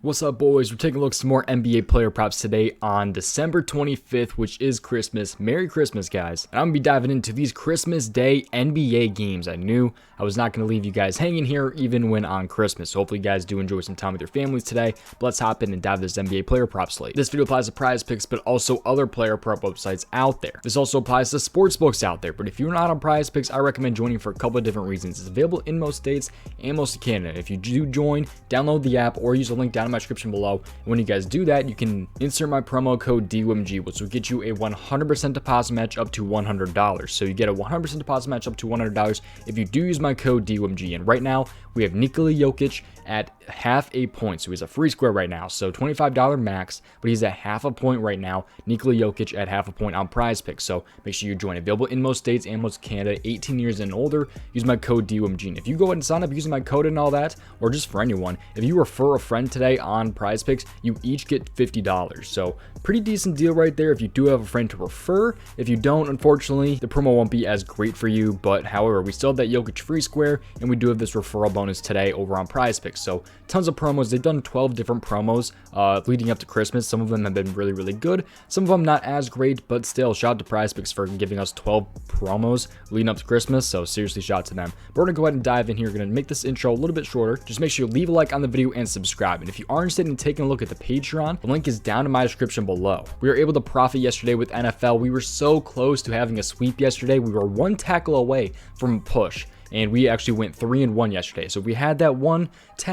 What's up, boys? We're taking a look at some more NBA player props today on December 25th, which is Christmas. Merry Christmas, guys. And I'm going to be diving into these Christmas Day NBA games. I knew I was not going to leave you guys hanging here even when on Christmas. So hopefully you guys do enjoy some time with your families today. But let's hop in and dive this NBA player prop slate. This video applies to PrizePicks, but also other player prop websites out there. This also applies to sportsbooks out there. But if you're not on PrizePicks, I recommend joining for a couple of different reasons. It's available in most states and most of Canada. If you do join, download the app or use the link down in my description below. And when you guys do that, you can insert my promo code DOMG, which will get you a 100% deposit match up to $100. So you get a 100% deposit match up to $100 if you do use my code DOMG. And right now, we have Nikola Jokic at half a point. So he's a free square right now. So $25 max, but he's at half a point right now. Nikola Jokic at half a point on PrizePicks. So make sure you join. Available in most states and most Canada, 18 years and older. Use my code DOMG. And if you go ahead and sign up using my code and all that, or just for anyone, if you refer a friend today on PrizePicks, you each get $50. So pretty decent deal right there if you do have a friend to refer. If you don't, unfortunately, the promo won't be as great for you. But however, we still have that Jokic free square, and we do have this referral bonus today over on PrizePicks. So tons of promos. They've done 12 different promos leading up to Christmas. Some of them have been really, really good. Some of them not as great, but still, shout out to PrizePicks for giving us 12 promos leading up to Christmas. So seriously, shout out to them. But we're gonna go ahead and dive in here. We're gonna make this intro a little bit shorter. Just make sure you leave a like on the video and subscribe. And if you are interested in taking a look at the Patreon, the link is down in my description below. We were able to profit yesterday with NFL. We were so close to having a sweep yesterday. We were one tackle away from a push. And we actually went 3-1 yesterday. So if we had that one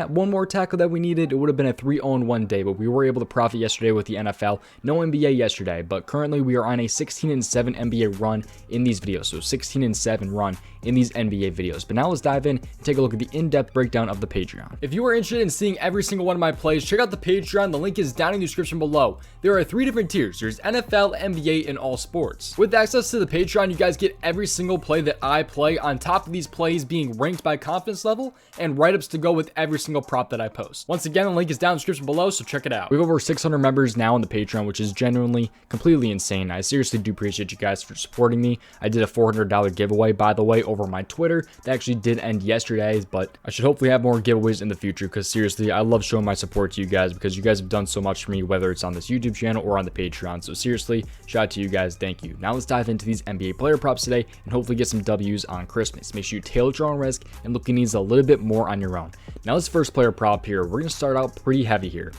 more tackle that we needed, it would have been a 3-0-1 day. But we were able to profit yesterday with the NFL. No NBA yesterday, but currently we are on a 16-7 NBA run in these videos. So 16-7 run in these NBA videos. But now let's dive in and take a look at the in-depth breakdown of the Patreon. If you are interested in seeing every single one of my plays, check out the Patreon. The link is down in the description below. There are 3 different tiers. There's NFL, NBA, and all sports. With access to the Patreon, you guys get every single play that I play on top of these plays being ranked by confidence level and write-ups to go with every single prop that I post. Once again, the link is down in the description below, so check it out. We have over 600 members now on the Patreon, which is genuinely completely insane. I seriously do appreciate you guys for supporting me. I did a $400 giveaway, by the way, over my Twitter. That actually did end yesterday, but I should hopefully have more giveaways in the future because seriously, I love showing my support to you guys because you guys have done so much for me, whether it's on this YouTube channel or on the Patreon. So seriously, shout out to you guys. Thank you. Now let's dive into these NBA player props today and hopefully get some W's on Christmas. Make sure you tailor your own risk and look at these a little bit more on your own. Now this first player prop here, we're going to start out pretty heavy here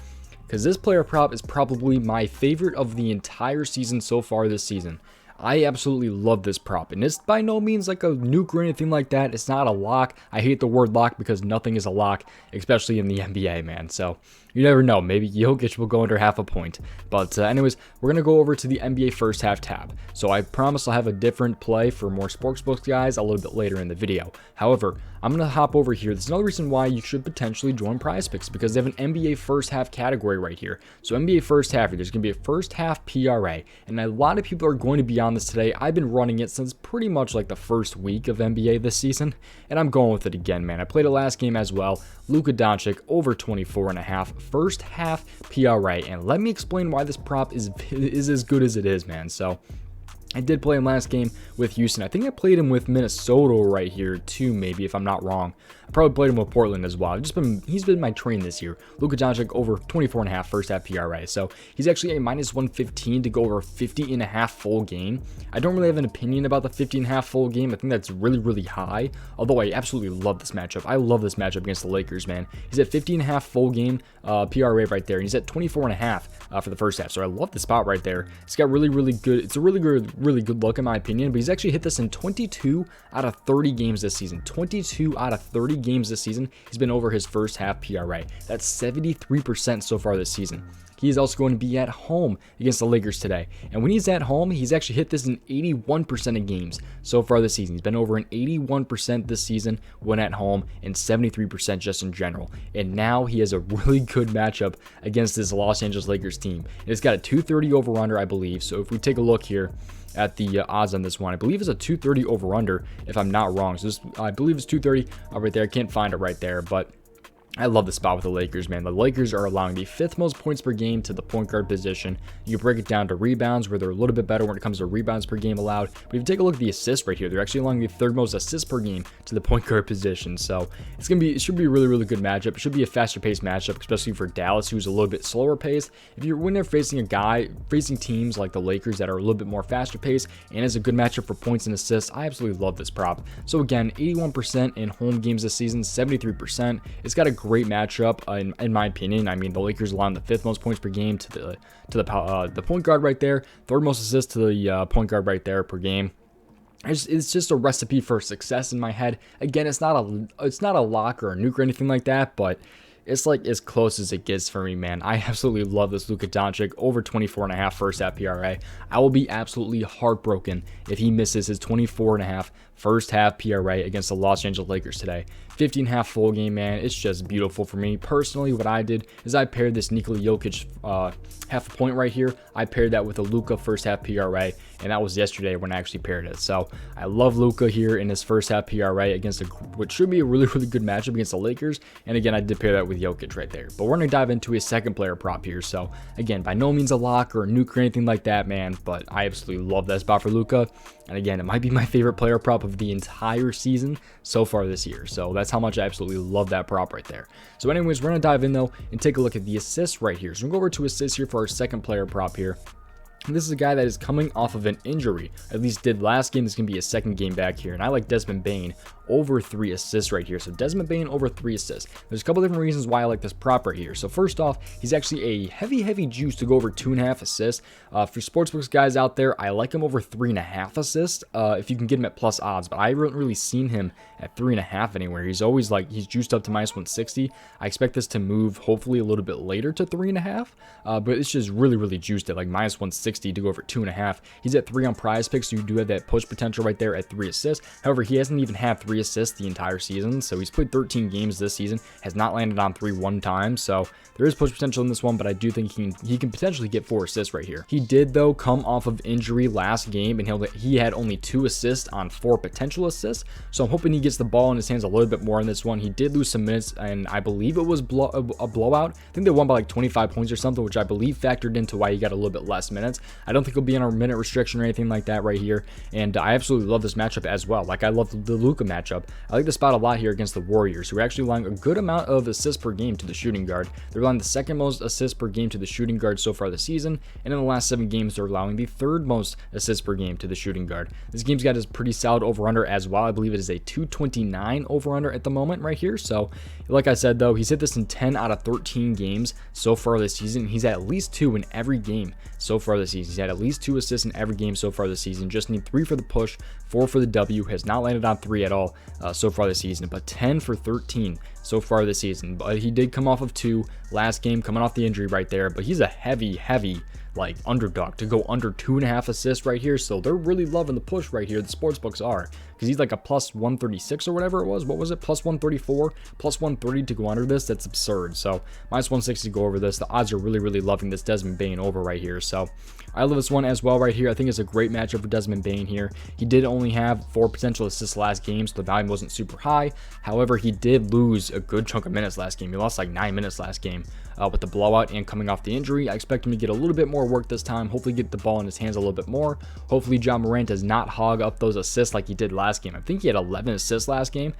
because this player prop is probably my favorite of the entire season so far this season. I absolutely love this prop, and it's by no means like a nuke or anything like that. It's not a lock. I hate the word lock because nothing is a lock, especially in the NBA, man. So you never know. Maybe Jokic will go under half a point. But anyways, we're going to go over to the NBA first half tab. So I promise I'll have a different play for more sportsbooks guys a little bit later in the video. However, I'm going to hop over here. There's another reason why you should potentially join PrizePicks because they have an NBA first half category right here. So NBA first half, there's going to be a first half PRA. And a lot of people are going to be on this today. I've been running it since pretty much like the first week of NBA this season. And I'm going with it again, man. I played it last game as well. Luka Doncic over 24.5 first half PRA. And let me explain why this prop is as good as it is, man. So I did play him last game with Houston. I think I played him with Minnesota right here too, maybe, if I'm not wrong. I probably played him with Portland as well. He's been my train this year. Luka Doncic over 24.5 first half PRA. So he's actually a -115 to go over 50.5 full game. I don't really have an opinion about the 50.5 full game. I think that's really, really high. Although I absolutely love this matchup. I love this matchup against the Lakers, man. He's at 50.5 full game PRA right there. And he's at 24.5 for the first half. So I love the spot right there. It's got really, really good. It's a really good look in my opinion. But he's actually hit this in 22 out of 30 games this season. 22 out of 30 games this season, he's been over his first half PRA. That's 73% so far this season. He is also going to be at home against the Lakers today. And when he's at home, he's actually hit this in 81% of games so far this season. He's been over an 81% this season when at home and 73% just in general. And now he has a really good matchup against this Los Angeles Lakers team. And it's got a 230 over-under, I believe. So if we take a look here at the odds on this one, I believe it's a 230 over-under if I'm not wrong. So this, I believe it's 230 right there. I can't find it right there, but I love the spot with the Lakers, man. The Lakers are allowing the 5th most points per game to the point guard position. You break it down to rebounds, where they're a little bit better when it comes to rebounds per game allowed. But if you take a look at the assists right here, they're actually allowing the 3rd most assists per game to the point guard position. So it should be a really, really good matchup. It should be a faster paced matchup, especially for Dallas, who's a little bit slower paced. When they're facing teams like the Lakers that are a little bit more faster paced, and is a good matchup for points and assists, I absolutely love this prop. So again, 81% in home games this season, 73%. It's got a great matchup in my opinion. I mean, the Lakers allowing the 5th most points per game to the point guard right there, 3rd most assists to the point guard right there per game. It's just a recipe for success in my head. Again, it's not a lock or a nuke or anything like that, but it's like as close as it gets for me, man. I absolutely love this Luka Doncic over 24.5 first half PRA. I will be absolutely heartbroken if he misses his 24.5 first half PRA against the Los Angeles Lakers today. 15.5 full game, man. It's just beautiful for me. Personally, what I did is I paired this Nikola Jokic half a point right here. I paired that with a Luka first half PRA, and that was yesterday when I actually paired it. So I love Luka here in his first half PRA against what should be a really, really good matchup against the Lakers. And again, I did pair that with Jokic right there. But we're going to dive into a second player prop here. So again, by no means a lock or a nuke or anything like that, man, but I absolutely love that spot for Luka. And again, it might be my favorite player prop of the entire season so far this year. So that's how much I absolutely love that prop right there. So anyways, we're going to dive in though and take a look at the assists right here. So we're going to go over to assists here for our second player prop here. This is a guy that is coming off of an injury, at least did last game. This is going to be a second game back here, and I like Desmond Bane over 3 assists right here. So Desmond Bane over 3 assists. There's a couple different reasons why I like this prop right here. So first off, he's actually a heavy juice to go over 2.5 assists. For sportsbooks guys out there, I like him over 3.5 assists if you can get him at plus odds, but I haven't really seen him at 3.5 anywhere. He's always he's juiced up to minus 160. I expect this to move hopefully a little bit later to 3.5, but it's just really juiced at like minus 160 to go over 2.5. He's at 3 on prizepicks, so you do have that push potential right there at 3 assists. However, he hasn't even had 3 assists the entire season, so he's played 13 games this season, has not landed on 3 one time, so there is push potential in this one, but I do think he can potentially get 4 assists right here. He did though come off of injury last game, and he had only 2 assists on 4 potential assists, so I'm hoping he gets the ball in his hands a little bit more in this one. He did lose some minutes, and I believe it was a blowout. I think they won by like 25 points or something, which I believe factored into why he got a little bit less minutes. I don't think he'll be on a minute restriction or anything like that right here, and I absolutely love this matchup as well. Like I love the Luka matchup. I like the spot a lot here against the Warriors, who are actually allowing a good amount of assists per game to the shooting guard. They're allowing the 2nd most assists per game to the shooting guard so far this season, and in the last 7 games, they're allowing the 3rd most assists per game to the shooting guard. This game's got a pretty solid over-under as well. I believe it is a 229 over-under at the moment right here. So, like I said though, he's hit this in 10 out of 13 games so far this season. He's at least 2 in every game so far this season. He's had at least 2 assists in every game so far this season. Just need 3 for the push, 4 for the W. Has not landed on 3 at all so far this season, but 10 for 13 so far this season. But he did come off of 2 last game, coming off the injury right there. But he's a heavy like underdog to go under 2.5 assists right here. So they're really loving the push right here. The sportsbooks are, because he's like a plus 136 or whatever it was. What was it? Plus 134, plus 130 to go under this. That's absurd. So minus 160 to go over this. The odds are really loving this Desmond Bane over right here. So I love this one as well right here. I think it's a great matchup for Desmond Bane here. He did only have 4 potential assists last game, so the value wasn't super high. However, he did lose a good chunk of minutes last game. He lost like 9 minutes last game with the blowout and coming off the injury. I expect him to get a little bit more work this time. Hopefully get the ball in his hands a little bit more. Hopefully John Morant does not hog up those assists like he did last game. I think he had 11 assists last game.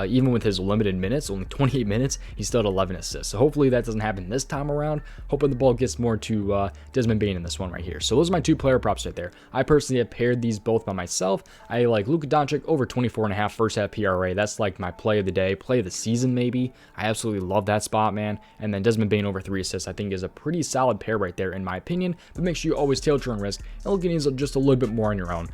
Even with his limited minutes, only 28 minutes, he still had 11 assists. So hopefully that doesn't happen this time around. Hoping the ball gets more to Desmond Bane in this one right here. So those are my 2 player props right there. I personally have paired these both by myself. I like Luka Doncic over 24.5 first half PRA. That's like my play of the day, play of the season maybe. I absolutely love that spot, man. And then Desmond Bane over 3 assists I think is a pretty solid pair right there in my opinion. But make sure you always tail your own risk and look at these just a little bit more on your own.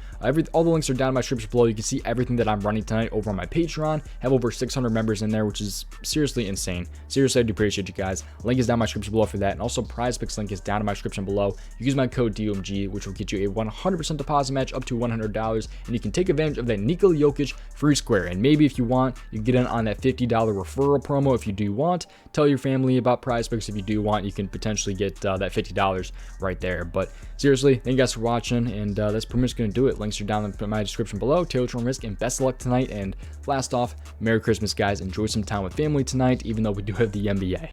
All the links are down in my description below. You can see everything that I'm running tonight over on my Patreon. Have over 600 members in there, which is seriously insane. Seriously, I do appreciate you guys. Link is down in my description below for that, and also prizepicks link is down in my description below. You use my code DOMG, which will get you a 100% deposit match up to $100, and you can take advantage of that Nikola Jokic free square. And maybe if you want, you can get in on that $50 referral promo if you do want. Tell your family about prizepicks if you do want. You can potentially get that $50 right there. But seriously, thank you guys for watching, and that's pretty much going to do it. Links are down in my description below. Tail your own risk. risk, and best of luck tonight. And last off, Merry Christmas, guys. Enjoy some time with family tonight, even though we do have the NBA.